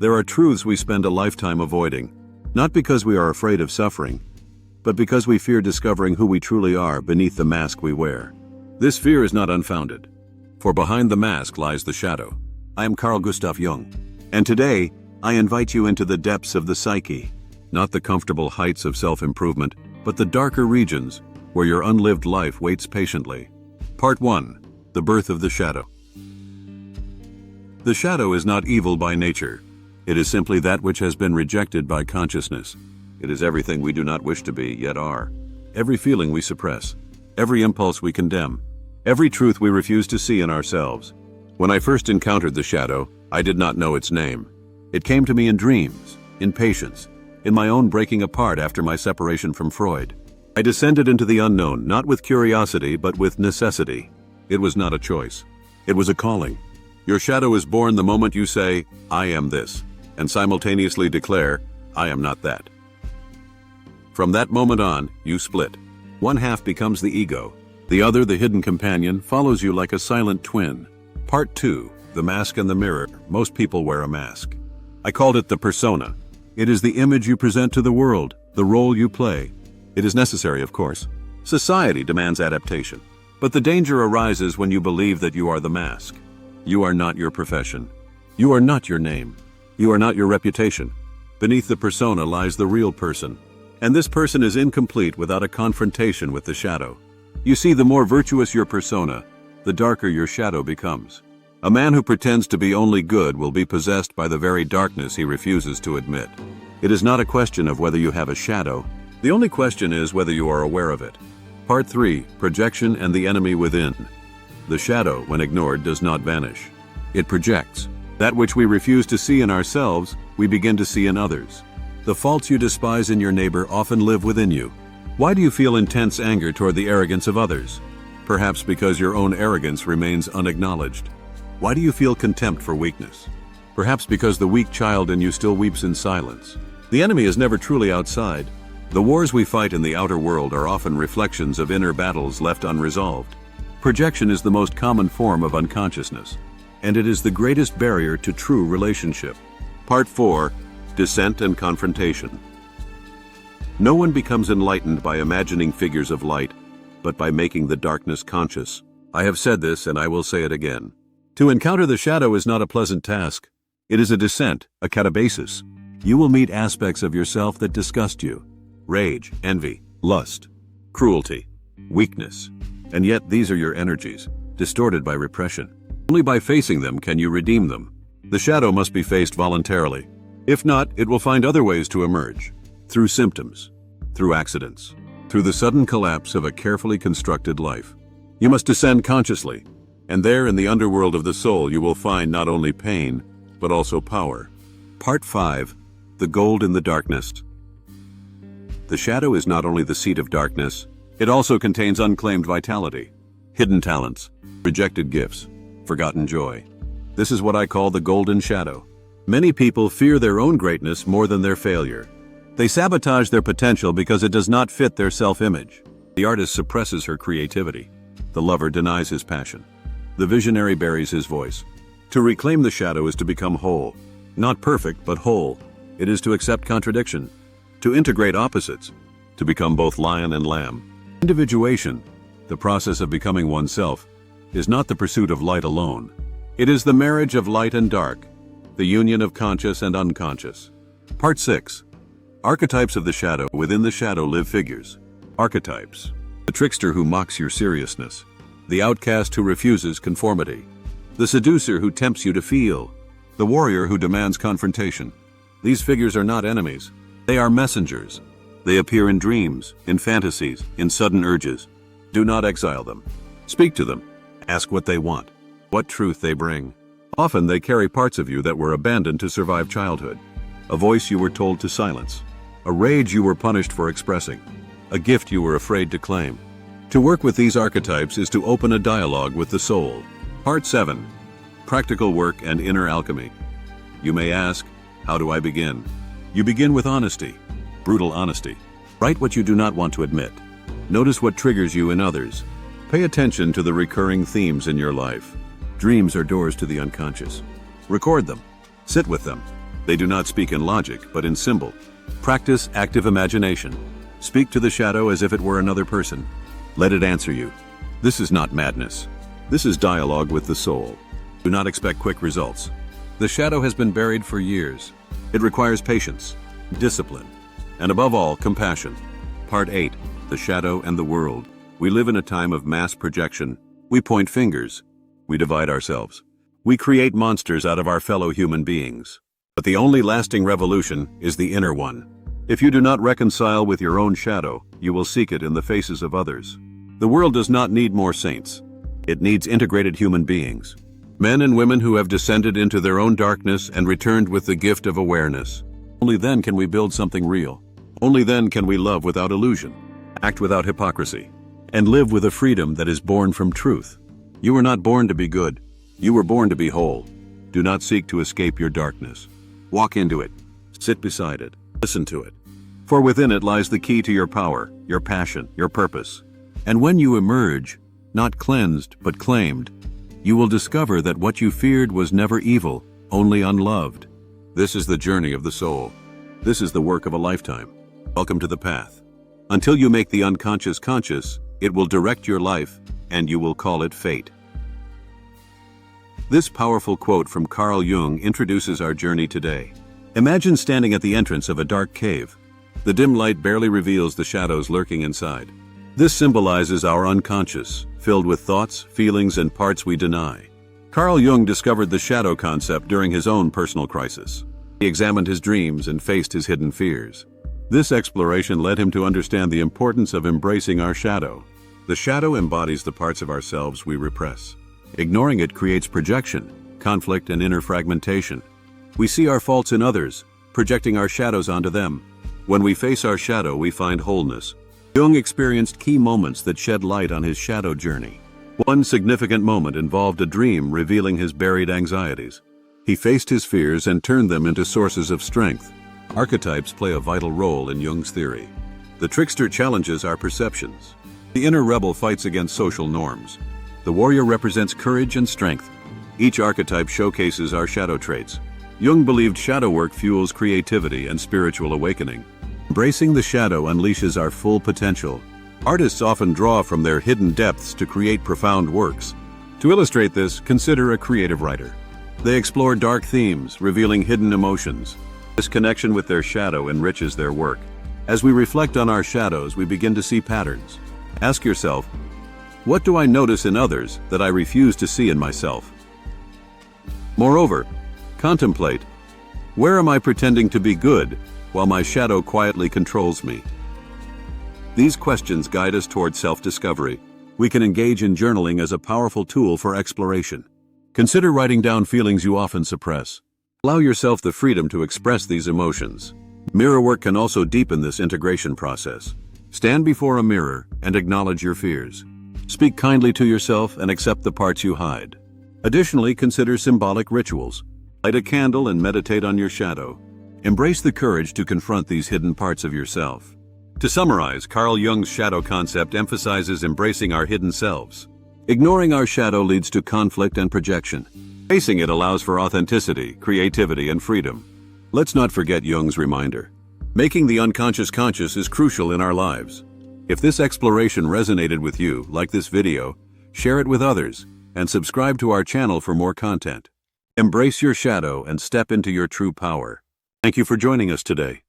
There are truths we spend a lifetime avoiding, not because we are afraid of suffering, but because we fear discovering who we truly are beneath the mask we wear. This fear is not unfounded, for behind the mask lies the shadow. I am Carl Gustav Jung, and today I invite you into the depths of the psyche, not the comfortable heights of self-improvement, but the darker regions where your unlived life waits patiently. Part 1. The Birth of the Shadow. The shadow is not evil by nature. It is simply that which has been rejected by consciousness. It is everything we do not wish to be, yet are. Every feeling we suppress. Every impulse we condemn. Every truth we refuse to see in ourselves. When I first encountered the shadow, I did not know its name. It came to me in dreams, in patience, in my own breaking apart after my separation from Freud. I descended into the unknown, not with curiosity, but with necessity. It was not a choice. It was a calling. Your shadow is born the moment you say, "I am this," and simultaneously declare, "I am not that." From that moment on, you split. One half becomes the ego. The other, the hidden companion, follows you like a silent twin. Part 2. The Mask and the Mirror. Most people wear a mask. I called it the persona. It is the image you present to the world, the role you play. It is necessary, of course. Society demands adaptation. But the danger arises when you believe that you are the mask. You are not your profession. You are not your name. You are not your reputation. Beneath the persona lies the real person. And this person is incomplete without a confrontation with the shadow. You see, the more virtuous your persona, the darker your shadow becomes. A man who pretends to be only good will be possessed by the very darkness he refuses to admit. It is not a question of whether you have a shadow. The only question is whether you are aware of it. Part 3. Projection and the enemy within. The shadow, when ignored, does not vanish. It projects. That which we refuse to see in ourselves, we begin to see in others. The faults you despise in your neighbor often live within you. Why do you feel intense anger toward the arrogance of others? Perhaps because your own arrogance remains unacknowledged. Why do you feel contempt for weakness? Perhaps because the weak child in you still weeps in silence. The enemy is never truly outside. The wars we fight in the outer world are often reflections of inner battles left unresolved. Projection is the most common form of unconsciousness, and it is the greatest barrier to true relationship. Part 4. Descent and confrontation. No one becomes enlightened by imagining figures of light, but by making the darkness conscious. I have said this, and I will say it again. To encounter the shadow is not a pleasant task. It is a descent, a catabasis. You will meet aspects of yourself that disgust you. Rage, envy, lust, cruelty, weakness. And yet these are your energies, distorted by repression. Only by facing them can you redeem them. The shadow must be faced voluntarily. If not, it will find other ways to emerge. Through symptoms, through accidents, through the sudden collapse of a carefully constructed life. You must descend consciously, and there in the underworld of the soul you will find not only pain, but also power. Part 5. The Gold in the Darkness. The shadow is not only the seat of darkness, it also contains unclaimed vitality, hidden talents, rejected gifts, forgotten joy. This is what I call the golden shadow. Many people fear their own greatness more than their failure. They sabotage their potential because it does not fit their self-image. The artist suppresses her creativity. The lover denies his passion. The visionary buries his voice. To reclaim the shadow is to become whole. Not perfect, but whole. It is to accept contradiction, to integrate opposites, to become both lion and lamb. Individuation, the process of becoming oneself, is not the pursuit of light alone. It is the marriage of light and dark, the union of conscious and unconscious. Part 6. Archetypes of the shadow. Within the shadow live figures. Archetypes. The trickster who mocks your seriousness. The outcast who refuses conformity. The seducer who tempts you to feel. The warrior who demands confrontation. These figures are not enemies. They are messengers. They appear in dreams, in fantasies, in sudden urges. Do not exile them. Speak to them. Ask what they want, what truth they bring. Often they carry parts of you that were abandoned to survive childhood. A voice you were told to silence. A rage you were punished for expressing. A gift you were afraid to claim. To work with these archetypes is to open a dialogue with the soul. Part 7. Practical work and inner alchemy. You may ask, how do I begin? You begin with honesty, brutal honesty. Write what you do not want to admit. Notice what triggers you in others. Pay attention to the recurring themes in your life. Dreams are doors to the unconscious. Record them. Sit with them. They do not speak in logic, but in symbol. Practice active imagination. Speak to the shadow as if it were another person. Let it answer you. This is not madness. This is dialogue with the soul. Do not expect quick results. The shadow has been buried for years. It requires patience, discipline, and above all, compassion. Part 8. The Shadow and the World. We live in a time of mass projection. We point fingers. We divide ourselves. We create monsters out of our fellow human beings. But the only lasting revolution is the inner one. If you do not reconcile with your own shadow, you will seek it in the faces of others. The world does not need more saints. It needs integrated human beings. Men and women who have descended into their own darkness and returned with the gift of awareness. Only then can we build something real. Only then can we love without illusion, act without hypocrisy, and live with a freedom that is born from truth. You were not born to be good. You were born to be whole. Do not seek to escape your darkness. Walk into it. Sit beside it. Listen to it. For within it lies the key to your power, your passion, your purpose. And when you emerge, not cleansed but claimed, you will discover that what you feared was never evil, only unloved. This is the journey of the soul. This is the work of a lifetime. Welcome to the path. Until you make the unconscious conscious, it will direct your life, and you will call it fate. This powerful quote from Carl Jung introduces our journey today. Imagine standing at the entrance of a dark cave. The dim light barely reveals the shadows lurking inside. This symbolizes our unconscious, filled with thoughts, feelings, and parts we deny. Carl Jung discovered the shadow concept during his own personal crisis. He examined his dreams and faced his hidden fears. This exploration led him to understand the importance of embracing our shadow. The shadow embodies the parts of ourselves we repress. Ignoring it creates projection, conflict, and inner fragmentation. We see our faults in others, projecting our shadows onto them. When we face our shadow, we find wholeness. Jung experienced key moments that shed light on his shadow journey. One significant moment involved a dream revealing his buried anxieties. He faced his fears and turned them into sources of strength. Archetypes play a vital role in Jung's theory. The trickster challenges our perceptions. The inner rebel fights against social norms. The warrior represents courage and strength. Each archetype showcases our shadow traits. Jung believed shadow work fuels creativity and spiritual awakening. Embracing the shadow unleashes our full potential. Artists often draw from their hidden depths to create profound works. To illustrate this, consider a creative writer. They explore dark themes, revealing hidden emotions. This connection with their shadow enriches their work. As we reflect on our shadows, we begin to see patterns. Ask yourself, what do I notice in others that I refuse to see in myself? Moreover, contemplate, where am I pretending to be good while my shadow quietly controls me? These questions guide us toward self-discovery. We can engage in journaling as a powerful tool for exploration. Consider writing down feelings you often suppress. Allow yourself the freedom to express these emotions. Mirror work can also deepen this integration process. Stand before a mirror and acknowledge your fears. Speak kindly to yourself and accept the parts you hide. Additionally, consider symbolic rituals. Light a candle and meditate on your shadow. Embrace the courage to confront these hidden parts of yourself. To summarize, Carl Jung's shadow concept emphasizes embracing our hidden selves. Ignoring our shadow leads to conflict and projection. Facing it allows for authenticity, creativity, and freedom. Let's not forget Jung's reminder. Making the unconscious conscious is crucial in our lives. If this exploration resonated with you, like this video, share it with others, and subscribe to our channel for more content. Embrace your shadow and step into your true power. Thank you for joining us today.